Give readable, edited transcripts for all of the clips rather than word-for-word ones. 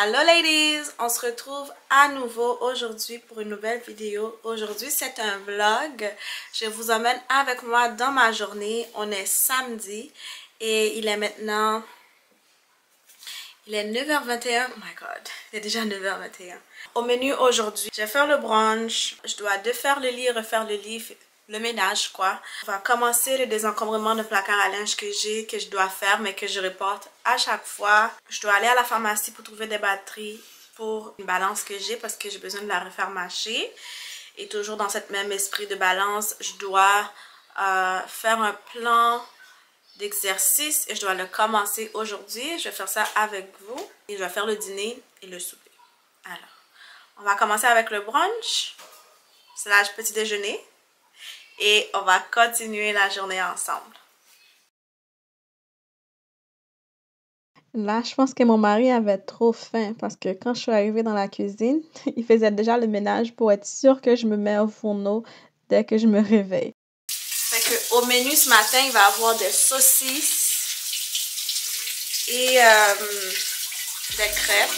Allô ladies, on se retrouve à nouveau aujourd'hui pour une nouvelle vidéo. Aujourd'hui c'est un vlog, je vous emmène avec moi dans ma journée. On est samedi et il est maintenant, il est 9h21, oh my god, il est déjà 9h21. Au menu aujourd'hui, je vais faire le brunch, je dois défaire le lit, refaire le lit, le ménage quoi. On va commencer le désencombrement de placard à linge que j'ai, que je dois faire mais que je reporte à chaque fois. Je dois aller à la pharmacie pour trouver des batteries pour une balance que j'ai parce que j'ai besoin de la refaire marcher. Et toujours dans cette même esprit de balance, je dois faire un plan d'exercice et je dois le commencer aujourd'hui. Je vais faire ça avec vous et je vais faire le dîner et le souper. Alors, on va commencer avec le brunch, slash petit déjeuner. Et on va continuer la journée ensemble. Là, je pense que mon mari avait trop faim parce que quand je suis arrivée dans la cuisine, il faisait déjà le ménage pour être sûr que je me mets au fourneau dès que je me réveille. Fait que au menu ce matin, il va y avoir des saucisses et des crêpes.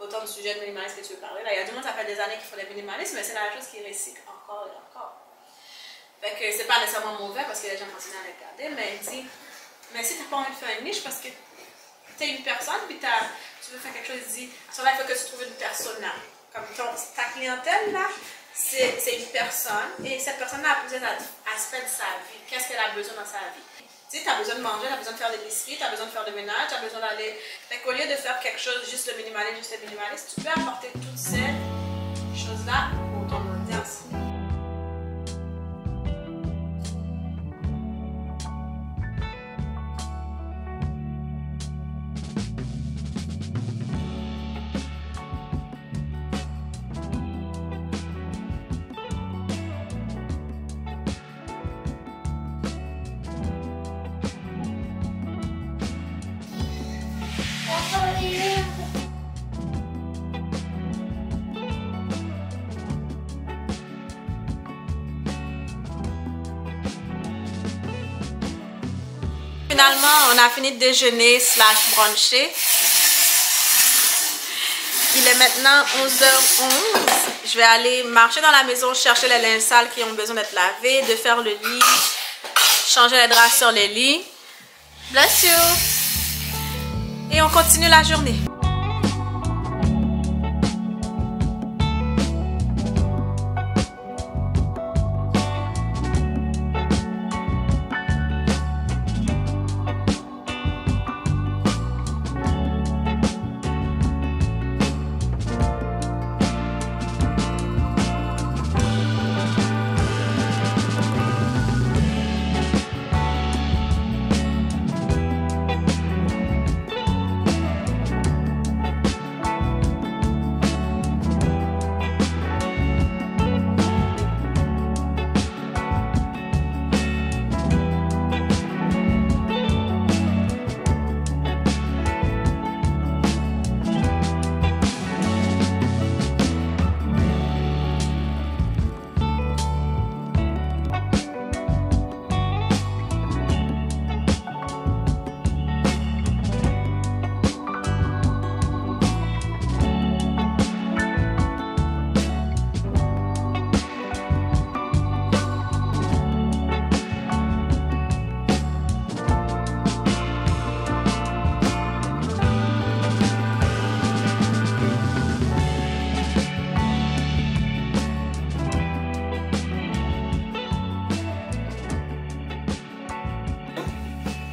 Autant de sujets de minimalisme que tu veux parler. Là, il y a du monde, ça fait des années qu'ils font des minimalismes, mais c'est la chose qui recycle encore et encore. Fait que c'est pas nécessairement mauvais parce que les gens continuent à les regarder, mais il dit, mais si tu n'as pas envie de faire une niche parce que tu es une personne, puis tu veux faire quelque chose, il dit, à ce moment-là, il faut que tu trouves une persona. Comme ta clientèle, là, c'est une personne, et cette personne-là a plusieurs aspects de sa vie. Qu'est-ce qu'elle a besoin dans sa vie? Tu sais, tu as besoin de manger, tu as besoin de faire de l'épicerie, tu as besoin de faire de ménage, tu as besoin d'aller... Fait qu'au lieu de faire quelque chose, juste le minimaliste, tu peux apporter toutes ces choses-là pour ton audience. Finalement, on a fini de déjeuner slash bruncher. Il est maintenant 11h11. Je vais aller marcher dans la maison, chercher les linges sales qui ont besoin d'être lavés, de faire le lit, changer les draps sur les lits. Bless you! et on continue la journée.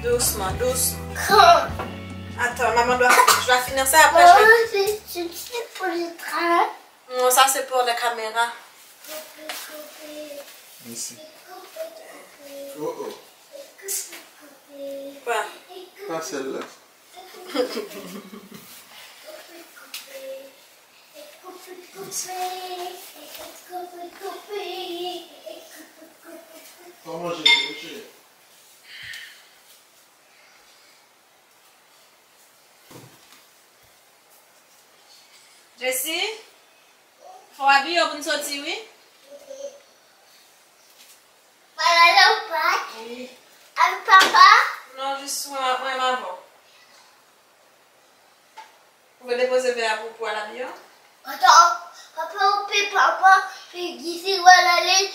Doucement, doucement. Attends, maman je dois finir ça après. C'est pour le train. Non, ça c'est pour la caméra. Ici. Oh oh. Quoi? Pas celle-là. Pas manger, manger. Jessie? Faut habiller pour nous sortir, oui? Voilà le pack. Oui. Avec papa. Non, juste moi et maman. Vous pouvez déposer vers vous pour l'avion? Attends, papa, puis d'ici, voilà aller,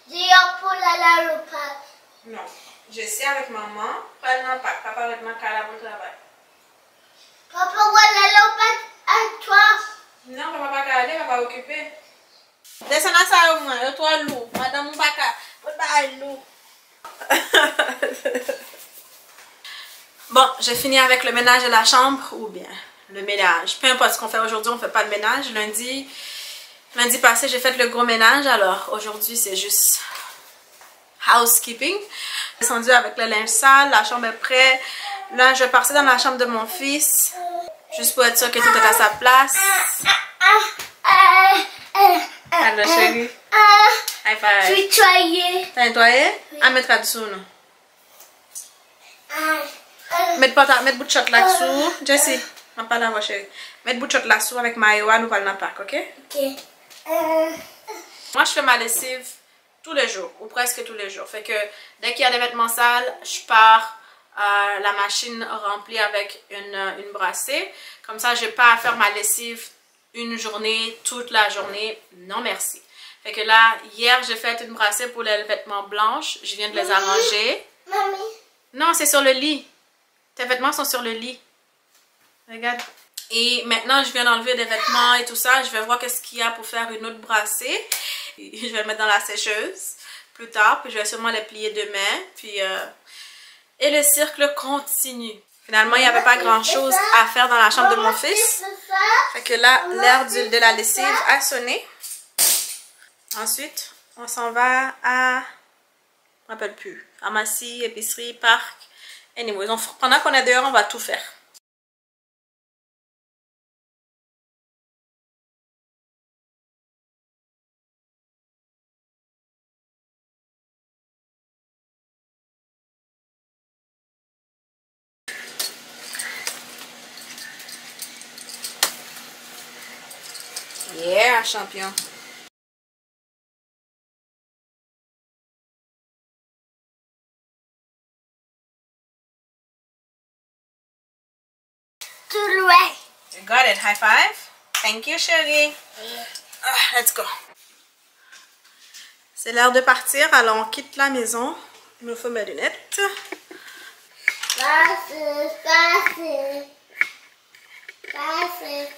dire pour aller le pack. Non. Jessie avec maman, pas dans le pack. Papa avec ma cara pour le travail. Papa, voilà le pack à toi. Non, papa pas aller, papa occupé. Descends à ça au moins, toi lourd. Madame mon papa, pas lourd. Bon, j'ai fini avec le ménage de la chambre ou bien le ménage. Peu importe ce qu'on fait aujourd'hui, on ne fait pas de ménage. Lundi passé, j'ai fait le gros ménage. Alors aujourd'hui, c'est juste housekeeping. J'ai descendu avec le linge sale, la chambre est prête. Là, je vais passer dans la chambre de mon fils. Juste pour être sûr que tout est à sa place. Alors chérie. High five. Je suis nettoyée. T'as nettoyé? Ah, mettre là-dessous, non? Mettre bout de shot là-dessous. Jessie, on parle à moi chérie. Mettre bout de shot là-dessous avec Maïwa, nous allons dans le parc, ok? Ok. Moi, je fais ma lessive tous les jours, ou presque tous les jours. Fait que dès qu'il y a des vêtements sales, je pars la machine remplie avec une brassée. Comme ça, je n'ai pas à faire ma lessive une journée, toute la journée. Non, merci. Fait que là, hier, j'ai fait une brassée pour les vêtements blanches. Je viens de les arranger. Mamie. Non, c'est sur le lit. Tes vêtements sont sur le lit. Regarde. Et maintenant, je viens d'enlever des vêtements et tout ça. Je vais voir qu'est-ce qu'il y a pour faire une autre brassée. Je vais le mettre dans la sécheuse plus tard. Puis je vais sûrement les plier demain. Puis, et le cercle continue. Finalement, il n'y avait pas grand-chose à faire dans la chambre de mon fils. Fait que là, l'heure de la lessive a sonné. Ensuite, on s'en va à... Je ne me rappelle plus. Pharmacie, épicerie, parc. Anyway, pendant qu'on est dehors, on va tout faire. Yeah, champion. Tout loin. You got it. High five. Thank you, chérie. Let's go. C'est l'heure de partir. Alors, on quitte la maison. Il me faut mes lunettes. Passe. Parfait.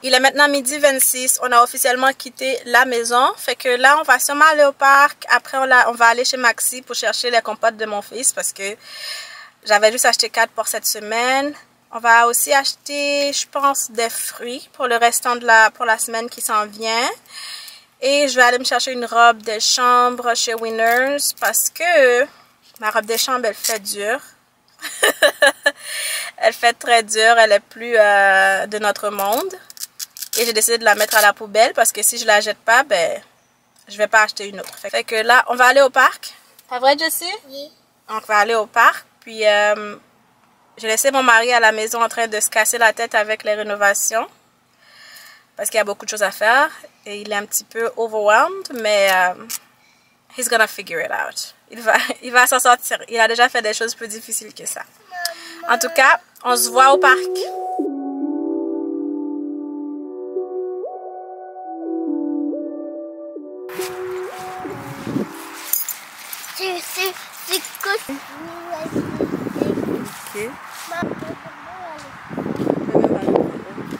Il est maintenant 12h26, on a officiellement quitté la maison. Fait que là, on va sûrement aller au parc. Après, on va aller chez Maxi pour chercher les compotes de mon fils parce que j'avais juste acheté 4 pour cette semaine. On va aussi acheter, je pense, des fruits pour le restant pour la semaine qui s'en vient. Et je vais aller me chercher une robe de chambre chez Winners parce que ma robe de chambre, elle fait dure. Elle fait très dure, elle est plus de notre monde. Et j'ai décidé de la mettre à la poubelle parce que si je la jette pas, ben, je vais pas acheter une autre. Fait que là, on va aller au parc. Pas vrai, Jessie? Oui. On va aller au parc. Puis, j'ai laissé mon mari à la maison en train de se casser la tête avec les rénovations. Parce qu'il y a beaucoup de choses à faire. Et il est un petit peu overwhelmed. Mais, he's gonna figure it out. Il va s'en sortir. Il a déjà fait des choses plus difficiles que ça. En tout cas, on se voit au parc. C'est que... Ok.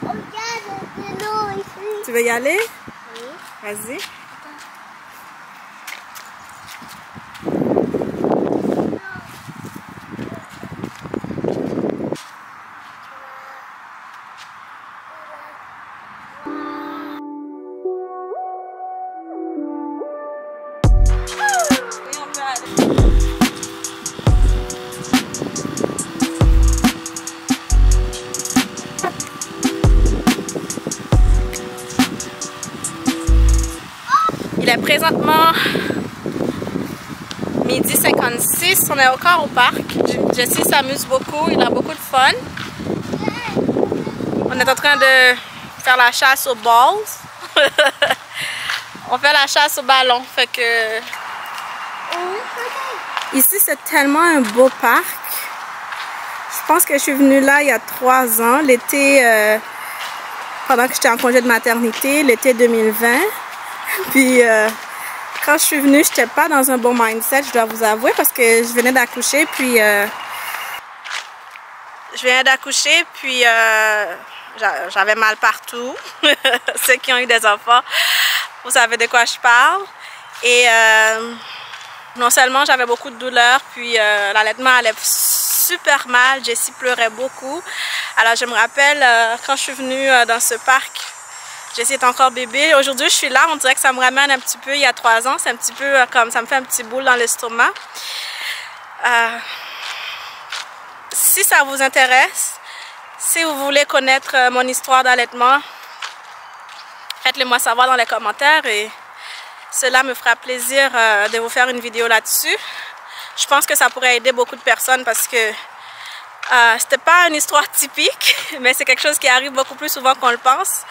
Regarde, de l'eau ici. Tu veux y aller? Oui. Vas-y. Il est présentement 12h56, on est encore au parc. Jessie s'amuse beaucoup, il a beaucoup de fun. On est en train de faire la chasse aux balls. On fait la chasse au ballon. Fait que... Ici, c'est tellement un beau parc. Je pense que je suis venue là il y a 3 ans, l'été, pendant que j'étais en congé de maternité, l'été 2020. Puis quand je suis venue, je n'étais pas dans un bon mindset, je dois vous avouer, parce que je venais d'accoucher, puis j'avais mal partout. Ceux qui ont eu des enfants, vous savez de quoi je parle. Et non seulement j'avais beaucoup de douleurs, puis l'allaitement allait super mal, Jessie pleurait beaucoup. Alors je me rappelle quand je suis venue dans ce parc, Jessie est encore bébé. Aujourd'hui, je suis là. On dirait que ça me ramène un petit peu il y a 3 ans. C'est un petit peu comme ça me fait un petit boule dans l'estomac. Si ça vous intéresse, si vous voulez connaître mon histoire d'allaitement, faites-le moi savoir dans les commentaires et cela me fera plaisir de vous faire une vidéo là-dessus. Je pense que ça pourrait aider beaucoup de personnes parce que c'était pas une histoire typique, mais c'est quelque chose qui arrive beaucoup plus souvent qu'on le pense.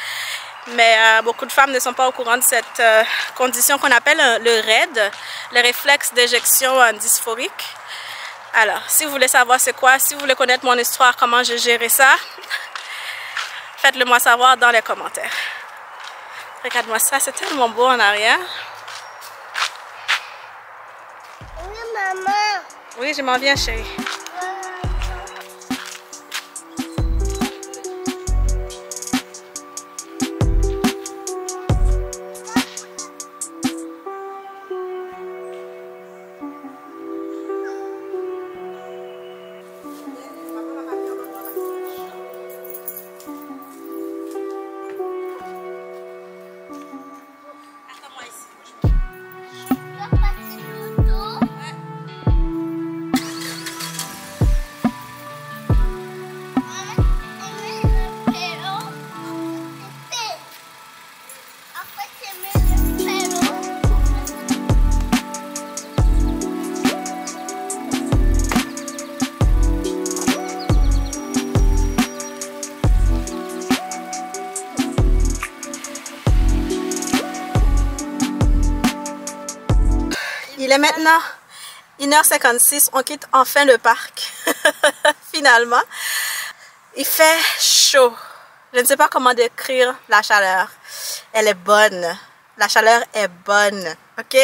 Mais beaucoup de femmes ne sont pas au courant de cette condition qu'on appelle le RED, le réflexe d'éjection dysphorique. Alors, si vous voulez savoir c'est quoi, si vous voulez connaître mon histoire, comment j'ai géré ça, faites-le moi savoir dans les commentaires. Regarde-moi ça, c'est tellement beau en arrière. Oui, maman. Oui, je m'en viens, chérie. Il est maintenant 1h56, on quitte enfin le parc, finalement. Il fait chaud. Je ne sais pas comment décrire la chaleur. Elle est bonne. La chaleur est bonne, ok?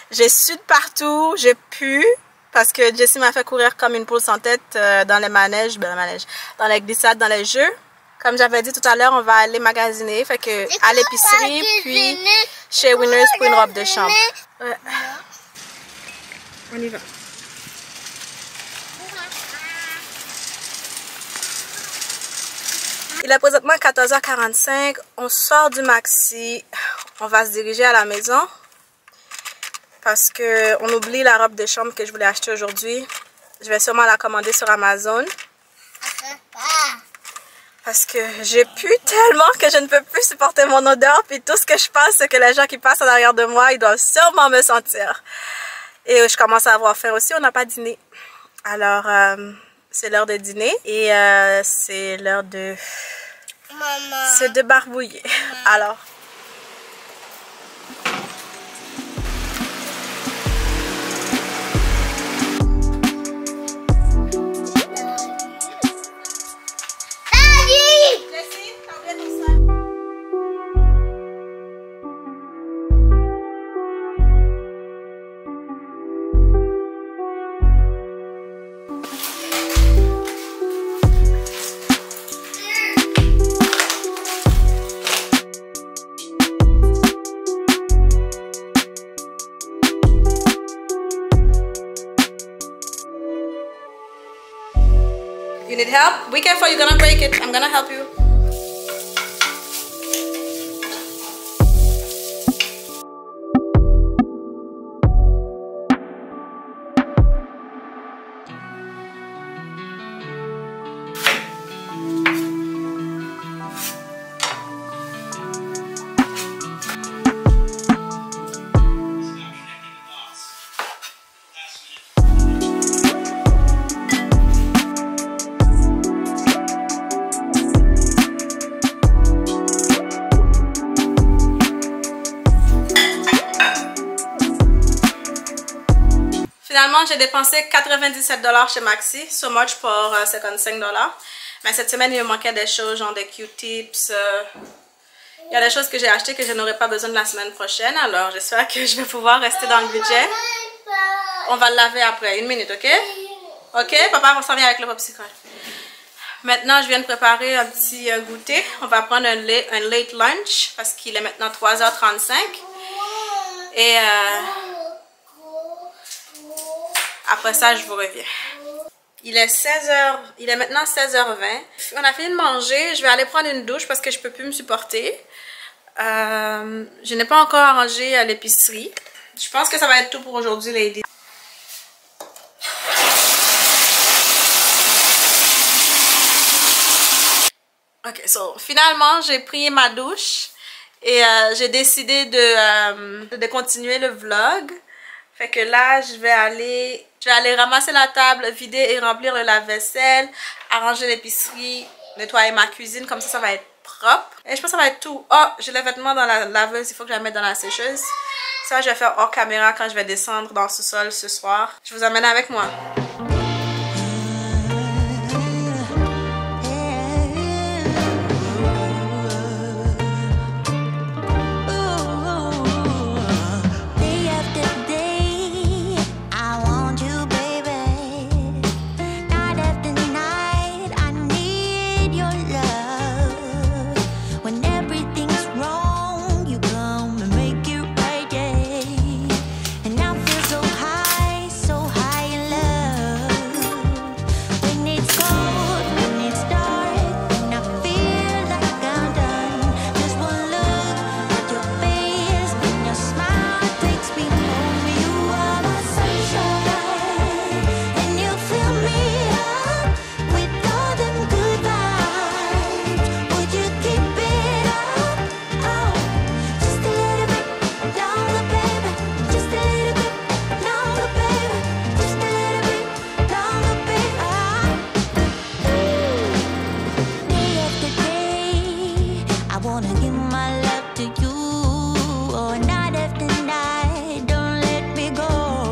J'ai sué partout, j'ai pu, parce que Jessie m'a fait courir comme une poule sans tête dans les manèges, dans les glissades, dans les jeux. Comme j'avais dit tout à l'heure, on va aller magasiner, fait que à l'épicerie, puis chez Winners pour une robe de chambre. Ouais. On y va. Il est présentement 14h45, on sort du Maxi, on va se diriger à la maison parce qu'on oublie la robe de chambre que je voulais acheter aujourd'hui. Je vais sûrement la commander sur Amazon parce que j'ai pu tellement que je ne peux plus supporter mon odeur, puis tout ce que je pense, c'est que les gens qui passent en arrière de moi, ils doivent sûrement me sentir. Et je commence à avoir faim aussi, on n'a pas dîné. Alors, c'est l'heure de dîner et c'est l'heure de... C'est de barbouiller. Alors... You need help? Be careful, you're gonna break it. I'm gonna help you. Finalement, j'ai dépensé 97 $ chez Maxi, so much pour 55 $. Mais cette semaine, il me manquait des choses, genre des Q-tips. Il y a des choses que j'ai achetées que je n'aurai pas besoin de la semaine prochaine. Alors, j'espère que je vais pouvoir rester dans le budget. On va le laver après, 1 minute, ok? Ok, papa, on s'en vient avec le popsicle. Maintenant, je viens de préparer un petit goûter. On va prendre un late lunch parce qu'il est maintenant 3h35. Et... après ça, je vous reviens. Il est maintenant 16h20. On a fini de manger. Je vais aller prendre une douche parce que je ne peux plus me supporter. Je n'ai pas encore arrangé à l'épicerie. Je pense que ça va être tout pour aujourd'hui, ladies. Ok, so finalement, j'ai pris ma douche et j'ai décidé de continuer le vlog. Fait que là, je vais aller ramasser la table, vider et remplir le lave-vaisselle, arranger l'épicerie, nettoyer ma cuisine, comme ça va être propre. Et je pense que ça va être tout. Oh, j'ai les vêtements dans la laveuse, il faut que je la mette dans la sécheuse. Ça, je vais faire hors caméra quand je vais descendre dans le sous-sol ce soir. Je vous emmène avec moi. Night after night, don't let me go.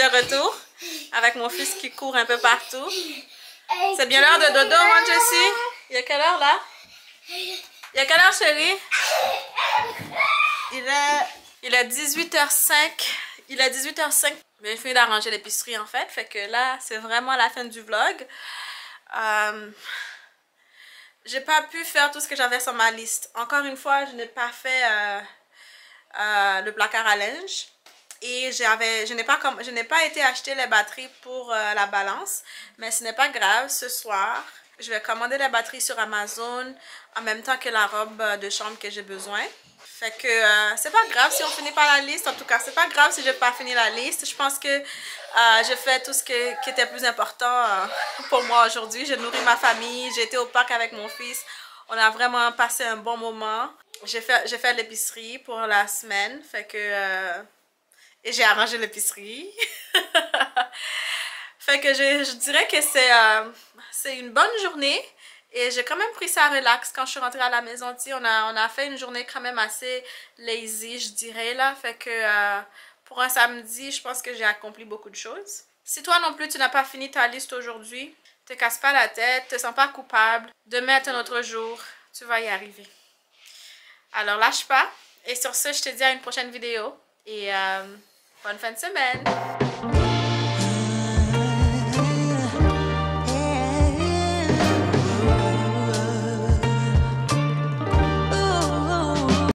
de retour avec mon fils qui court un peu partout. C'est bien l'heure de dodo, hein, Jessie? Il y a quelle heure là? Il y a quelle heure, chérie? Il est 18h05. Il est 18h05. J'ai fini d'arranger l'épicerie en fait. Fait que là, c'est vraiment la fin du vlog. J'ai pas pu faire tout ce que j'avais sur ma liste. Encore une fois, je n'ai pas fait le placard à linge. Et je n'ai pas été acheter les batteries pour la balance. Mais ce n'est pas grave. Ce soir, je vais commander les batteries sur Amazon en même temps que la robe de chambre que j'ai besoin. Fait que c'est pas grave si on finit pas la liste. En tout cas, c'est pas grave si j'ai pas fini la liste. Je pense que j'ai fait tout ce qui était plus important pour moi aujourd'hui. J'ai nourri ma famille. J'ai été au parc avec mon fils. On a vraiment passé un bon moment. J'ai fait l'épicerie pour la semaine. Fait que... et j'ai arrangé l'épicerie. Fait que je dirais que c'est une bonne journée. Et j'ai quand même pris ça relax quand je suis rentrée à la maison. On a fait une journée quand même assez lazy, je dirais là. Fait que pour un samedi, je pense que j'ai accompli beaucoup de choses. Si toi non plus, tu n'as pas fini ta liste aujourd'hui, te casse pas la tête, te sens pas coupable. Demain est un autre jour, tu vas y arriver. Alors lâche pas. Et sur ce, je te dis à une prochaine vidéo. Et bonne fin de semaine!